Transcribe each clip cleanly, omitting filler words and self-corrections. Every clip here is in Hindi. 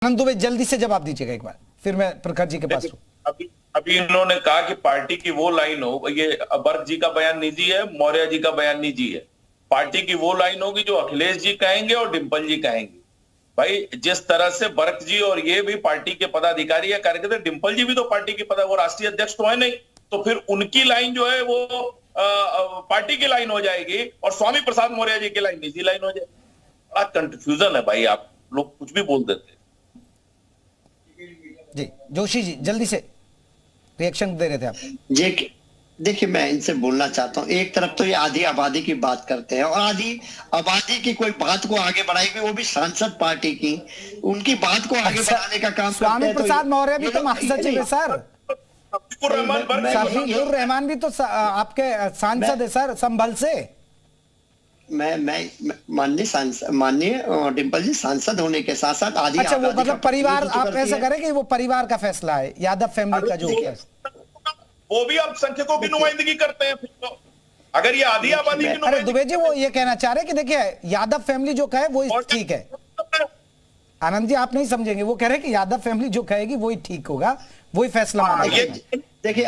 आनंद दुबे जल्दी से जवाब दीजिएगा एक बार, फिर मैं प्रखर जी के पास हूं। अभी इन्होंने कहा कि पार्टी की वो लाइन हो, ये बर्क जी का बयान निजी है, मौर्य जी का बयान निजी है। पार्टी की वो लाइन होगी जो अखिलेश जी कहेंगे और डिंपल जी कहेंगे। भाई जिस तरह से बर्क जी और ये भी पार्टी के पदाधिकारी है, कार्यकर्ता, डिंपल जी भी तो पार्टी के वो राष्ट्रीय अध्यक्ष तो है नहीं, तो फिर उनकी लाइन जो है वो पार्टी की लाइन हो जाएगी और स्वामी प्रसाद मौर्य जी की लाइन निजी लाइन हो जाएगी। बड़ा कंफ्यूजन है भाई, आप लोग कुछ भी बोल देते। जी जोशी जी जल्दी से रिएक्शन दे रहे थे आप जी। देखिए मैं इनसे बोलना चाहता हूँ, एक तरफ तो ये आधी आबादी की बात करते हैं और आधी आबादी की कोई बात को आगे बढ़ाएगी, वो भी सांसद पार्टी की, उनकी बात को आगे बढ़ाने का काम स्वामी प्रसाद मौर्य भी तो महासचिव है सर, शफीकुर रहमान भी तो आपके सांसद है सर संभल से। मैं माननीय डिंपल जी सांसद होने के साथ साथ आधी अच्छा, वो मतलब परिवार, आप ऐसा करें कि वो परिवार का फैसला है, यादव फैमिली का जो वो भी अल्पसंख्यकों की नुमाइंदगी करते हैं। फिर तो अगर ये आधी आबादी की अरे दुबे जी वो ये कहना चाह रहे हैं कि देखिए यादव फैमिली जो कहे वो ठीक है। आनंद जी आप नहीं समझेंगे, वो कह रहे हैं कि यादव फैमिली जो कहेगी वही ठीक होगा, वही फैसला माना जाएगा। देखिए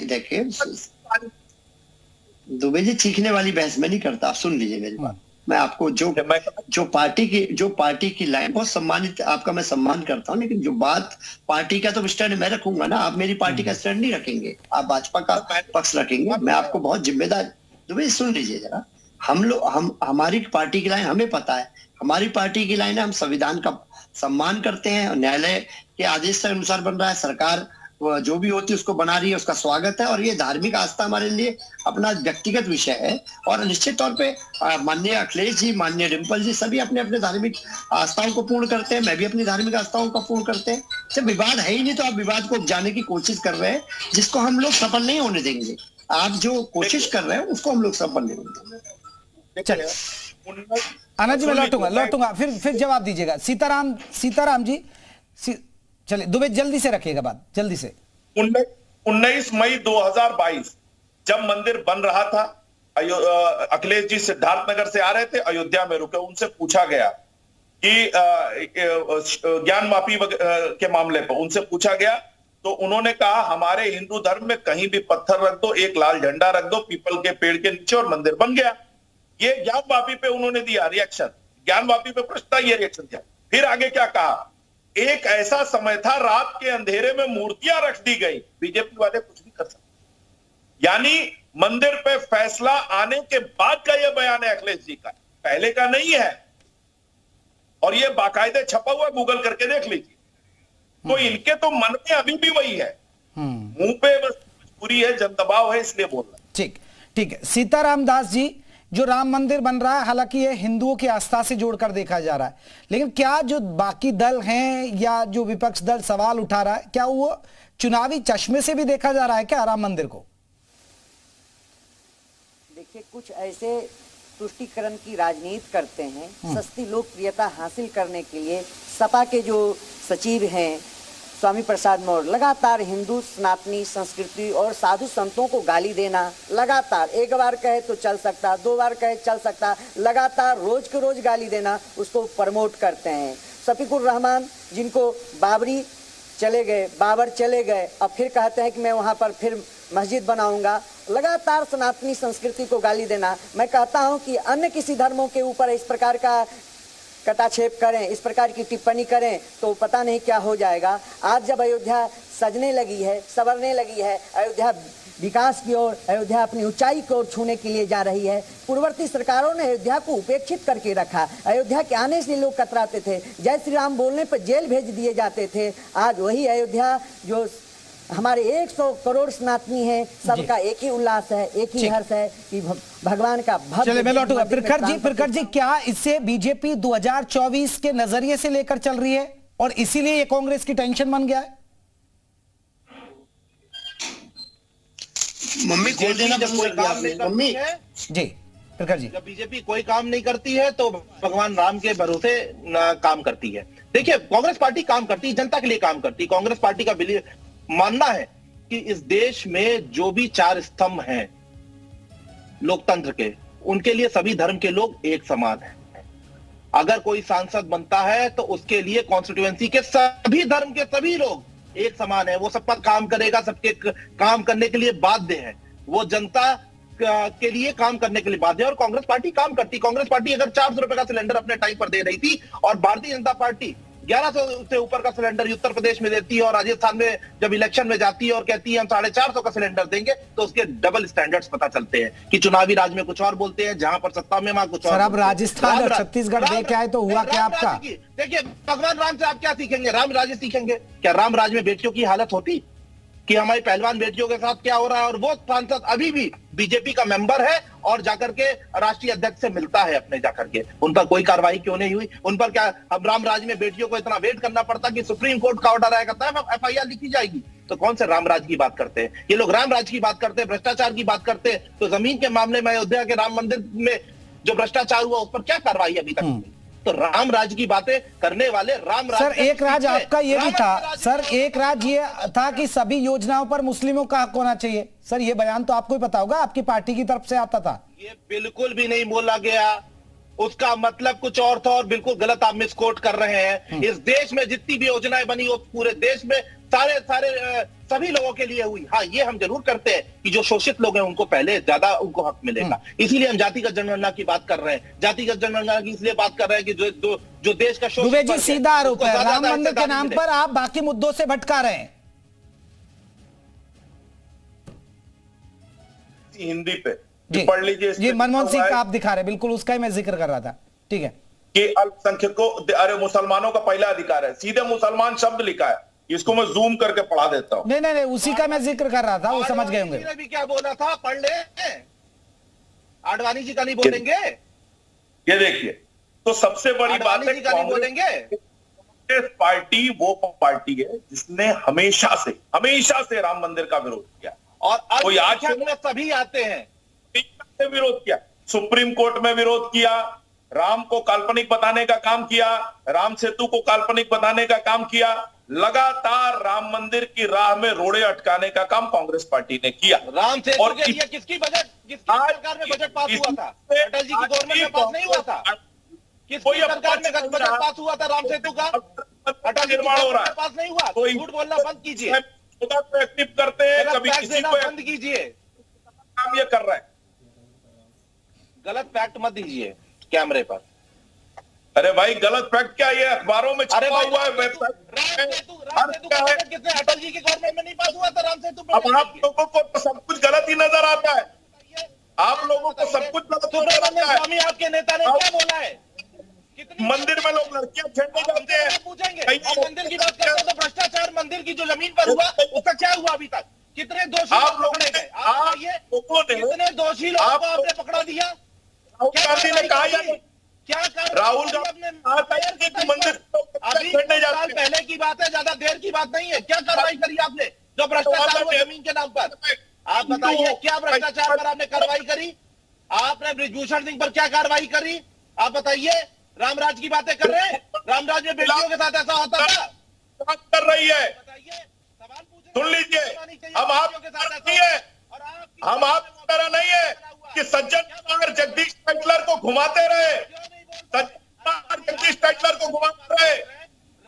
देखिए दुबे जी चीखने वाली बहस में नहीं करता, आप सुन लीजिए मेरी बात। मैं आपको जो पार्टी की लाइन, बहुत सम्मानित, आपका मैं सम्मान करता हूं, लेकिन जो बात पार्टी का तो स्टैंड मैं रखूंगा ना, आप मेरी पार्टी का स्टैंड नहीं रखेंगे, आप भाजपा का पक्ष रखेंगे। मैं आपको बहुत जिम्मेदार, दुबे सुन लीजिए जरा। हमारी पार्टी की लाइन हमें पता है, हमारी पार्टी की लाइन है, हम संविधान का सम्मान करते हैं, न्यायालय के आदेश के अनुसार बन रहा है, सरकार जो भी होती है उसको बना रही है, उसका स्वागत है, और ये धार्मिक आस्था हमारे लिए अपना व्यक्तिगत विषय है। और निश्चित तौर पे माननीय अखिलेश जी, माननीय डिंपल जी सभी अपने अपने धार्मिक आस्थाओं को पूर्ण करते हैं, मैं भी अपनी धार्मिक आस्थाओं को पूर्ण करते हैं। जब विवाद है ही नहीं तो आप विवाद को उपजाने की कोशिश कर रहे हैं, जिसको हम लोग सफल नहीं होने देंगे। आप जो कोशिश कर रहे हैं उसको हम लोग सफल नहीं होने देंगे। आनंद जी मैं लौटूंगा फिर जवाब दीजिएगा। सीताराम जी चलिए दुबे जल्दी से रखिएगा बात, जल्दी से। 19 मई 2022 जब मंदिर बन रहा था, अखिलेश जी सिद्धार्थनगर से आ रहे थे, अयोध्या में रुके, उनसे पूछा गया कि ज्ञान माफी के मामले पर उनसे पूछा गया, तो उन्होंने कहा हमारे हिंदू धर्म में कहीं भी पत्थर रख दो, एक लाल झंडा रख दो पीपल के पेड़ के नीचे और मंदिर बन गया। ये ज्ञान माफी पे उन्होंने दिया रिएक्शन, ज्ञान माफी पे प्रश्न था, ये रिएक्शन दिया। फिर आगे क्या कहा, एक ऐसा समय था रात के अंधेरे में मूर्तियां रख दी गई, बीजेपी वाले कुछ भी कर सकते। यानी मंदिर पे फैसला आने के बाद का यह बयान है अखिलेश जी का, पहले का नहीं है, और यह बाकायदे छपा हुआ, गूगल करके देख लीजिए। तो इनके तो मन में अभी भी वही है, मुंह पे बस पूरी है, जनदबाव है, इसलिए बोल रहा है। ठीक है। सीताराम दास जी, जो राम मंदिर बन रहा है, हालांकि ये हिंदुओं की आस्था से जोड़कर देखा जा रहा है, लेकिन क्या जो बाकी दल हैं या जो विपक्ष दल सवाल उठा रहा है, क्या वो चुनावी चश्मे से भी देखा जा रहा है क्या राम मंदिर को? देखिए कुछ ऐसे तुष्टीकरण की राजनीति करते हैं, सस्ती लोकप्रियता हासिल करने के लिए। सपा के जो सचिव हैं स्वामी प्रसाद मौर्य लगातार हिंदू सनातनी संस्कृति और साधु संतों को गाली देना, लगातार, एक बार कहे तो चल सकता, दो बार कहे चल सकता, लगातार रोज के रोज गाली देना, उसको प्रमोट करते हैं। शफीकुर रहमान जिनको बाबर चले गए, अब फिर कहते हैं कि मैं वहां पर फिर मस्जिद बनाऊंगा, लगातार सनातनी संस्कृति को गाली देना। मैं कहता हूं कि अन्य किसी धर्मों के ऊपर इस प्रकार का कटाक्षेप करें, इस प्रकार की टिप्पणी करें तो पता नहीं क्या हो जाएगा। आज जब अयोध्या सजने लगी है, संवरने लगी है, अयोध्या विकास की ओर, अयोध्या अपनी ऊंचाई की ओर छूने के लिए जा रही है, पूर्ववर्ती सरकारों ने अयोध्या को उपेक्षित करके रखा। अयोध्या के आने से लोग कतराते थे, जय श्री राम बोलने पर जेल भेज दिए जाते थे। आज वही अयोध्या जो हमारे 100 करोड़ सनातनी है, सबका एक ही उल्लास है, एक ही हर्ष है कि भगवान का भक्त। चलिए मैं लौटूंगा। प्रखर जी क्या इससे बीजेपी 2024 के नजरिए से लेकर चल रही है और इसीलिए ये कांग्रेस की टेंशन बन गया है? मम्मी खोल देना, मम्मी जी प्रखर जी। जब बीजेपी कोई काम नहीं करती है तो भगवान राम के भरोसे काम करती है। देखिए कांग्रेस पार्टी काम करती है, जनता के लिए काम करती है। कांग्रेस पार्टी का मानना है कि इस देश में जो भी 4 स्तंभ हैं लोकतंत्र के, उनके लिए सभी धर्म के लोग एक समान हैं। अगर कोई सांसद बनता है तो उसके लिए कॉन्स्टिट्यूएंसी के सभी धर्म के सभी लोग एक समान है, वो सब पर काम करेगा, सबके काम करने के लिए बाध्य है, वो जनता के लिए काम करने के लिए बाध्य है। और कांग्रेस पार्टी काम करती। कांग्रेस पार्टी अगर 400 रुपए का सिलेंडर अपने टाइम पर दे रही थी और भारतीय जनता पार्टी 1100 से ऊपर का सिलेंडर उत्तर प्रदेश में देती है और राजस्थान में जब इलेक्शन में जाती है और कहती है हम 450 का सिलेंडर देंगे, तो उसके डबल स्टैंडर्ड्स पता चलते हैं कि चुनावी राज में कुछ और बोलते हैं, जहां पर सत्ता में वहां कुछ और। सर, अब राजस्थान और छत्तीसगढ़ देख आए तो हुआ क्या आपका? देखिए, भगवान राम से आप क्या सीखेंगे? राम राज सीखेंगे क्या? राम राज में बेटियों की हालत होती कि हमारी पहलवान बेटियों के साथ क्या हो रहा है? और वो सांसद अभी भी बीजेपी का मेंबर है और जाकर के राष्ट्रीय अध्यक्ष से मिलता है अपने जाकर के। उन पर कोई कार्रवाई क्यों नहीं हुई? उन पर क्या अब रामराज में बेटियों को इतना वेट करना पड़ता कि सुप्रीम कोर्ट का ऑर्डर आएगा तब एफआईआर लिखी जाएगी? तो कौन से रामराज की बात करते हैं ये लोग? रामराज की बात करते हैं, भ्रष्टाचार की बात करते हैं। तो जमीन के मामले में अयोध्या के राम मंदिर में जो भ्रष्टाचार हुआ उस पर क्या कार्रवाई अभी तक हुई? तो राम राज की बातें करने वाले राम राज। सर, एक राज आपका ये भी था, सर एक राज ये था कि सभी योजनाओं पर मुस्लिमों का हक होना चाहिए। सर, ये बयान तो आपको ही पता होगा, आपकी पार्टी की तरफ से आता था। ये बिल्कुल भी नहीं बोला गया, उसका मतलब कुछ और था और बिल्कुल गलत आप मिसकोट कर रहे हैं। इस देश में जितनी भी योजनाएं बनी वो पूरे देश में सारे सभी लोगों के लिए हुई। हाँ, ये हम जरूर करते हैं कि जो शोषित लोग हैं उनको पहले ज्यादा उनको हक मिलेगा। इसीलिए हम जातिगत जनगणना की बात कर रहे हैं। जातिगत जनगणना की इसलिए बात कर रहे हैं कि जो देश का शोषित दुबे जी, सीधा आरोप है राम मंदिर के नाम पर आप बाकी मुद्दों से भटका रहे हैं। हिंदी पे पढ़ लीजिए। जी, मनमोहन सिंह का आप दिखा रहे, बिल्कुल उसका ही मैं जिक्र कर रहा था। ठीक है कि अल्पसंख्यकों, अरे मुसलमानों का पहला अधिकार है, सीधे मुसलमान शब्द लिखा है, इसको मैं जूम करके पढ़ा देता हूं। नहीं, उसी का मैं जिक्र कर रहा था, वो समझ गए होंगे। ने भी क्या बोला था, पढ़ ले। आडवाणी जी का नहीं बोलेंगे? ये देखिए, तो सबसे बड़ी बात है, कांग्रेस पार्टी वो पार्टी है जिसने हमेशा से राम मंदिर का विरोध किया और कोई आज में सभी आते हैं, विरोध किया, सुप्रीम कोर्ट में विरोध किया, राम को काल्पनिक बताने का काम किया, राम सेतु को काल्पनिक बताने का काम किया, लगातार राम मंदिर की राह में रोड़े अटकाने का काम कांग्रेस पार्टी ने किया। राम सेतु के लिए किसकी सरकार में बजट पास हुआ था? अटल जी की गवर्नमेंट में पास नहीं हुआ था? किसकी सरकार में बजट पास हुआ था राम सेतु का? अटल जी निर्माण हो रहा है, पास नहीं हुआ। झूठ बोलना बंद कीजिए, एक्टिव करते हैं, कभी किसी को बंद कीजिए, काम ये कर रहा है। गलत फैक्ट मत दीजिए कैमरे पर। अरे भाई, गलत फैक्ट क्या? ये अखबारों में छपा हुआ है, वेबसाइट। अटल जी की गवर्नमेंट में नहीं पास हुआ था राम सेतु? अब आप लोगों को तो सब कुछ गलत ही नजर आता है, आप लोगों को सब कुछ गलत नजर आता है। स्वामी आपके नेता ने क्या बोला है? मंदिर में लोग लड़कियां छेड़ने जाते हैं, पूछेंगे। मंदिर की बात करते हैं तो भ्रष्टाचार मंदिर की जो जमीन पर हुआ उसका क्या हुआ अभी तक? कितने दोषी आप लोगों ने, कितने दोषी लोगों को आपने पकड़ा दिया? राहुल गांधी ने कहा क्या राहुल गांधी मंदिर अभी साल पहले की बात है, ज्यादा देर की बात नहीं है। क्या कार्रवाई करी आपने जो भ्रष्टाचार हुआ जमीन के नाम पर? आप बताइए, क्या भ्रष्टाचार पर आपने कार्रवाई करी? आपने ब्रिजभूषण सिंह पर क्या कार्रवाई करी? आप बताइए। रामराज की बातें कर रहे हैं, रामराज में बेटियों के साथ ऐसा होता था? बात कर रही है, बताइए, सवाल पूछे। सुन लीजिए, हम आपके साथ नहीं है, हम आपकी तरह नहीं है कि सज्जन कुमार जगदीश टाइटलर को घुमाते रहे, जगदीश टाइटलर को घुमाते रहे।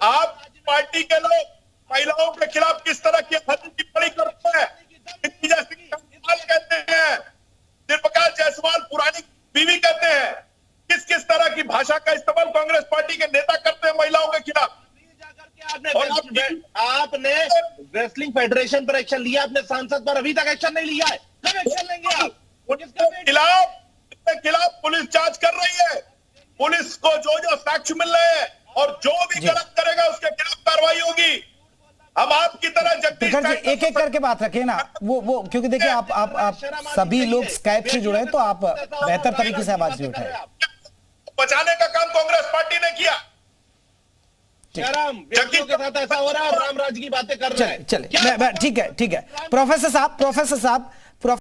आप पार्टी के लोग महिलाओं के खिलाफ किस तरह की टिप्पणी करते हैं, कहते हैं, दीपका जायसवाल पुरानी बीवी कहते हैं, किस तरह की भाषा का इस्तेमाल कांग्रेस पार्टी के नेता करते हैं महिलाओं के खिलाफ। आपने रेसलिंग फेडरेशन पर एक्शन लिया, अपने सांसद पर अभी तक एक्शन नहीं लिया है। कब एक्शन लेंगे आप? उनके खिलाफ पुलिस जांच कर रही है, पुलिस को जो साक्ष्य मिल रहे हैं और जो भी गलत करेगा उसके खिलाफ कार्रवाई होगी। हम आपकी तरह जगदीश एक एक करके बात रखें ना, वो क्योंकि देखिए आप सभी लोग स्काइप से जुड़े हैं तो आप बेहतर तरीके से आवाज नहीं उठाए। बचाने का काम कांग्रेस पार्टी ने किया। व्यक्तियों के साथ ऐसा हो रहा है, रामराज की बातें कर रहे हैं। चले ठीक है। प्रोफेसर साहब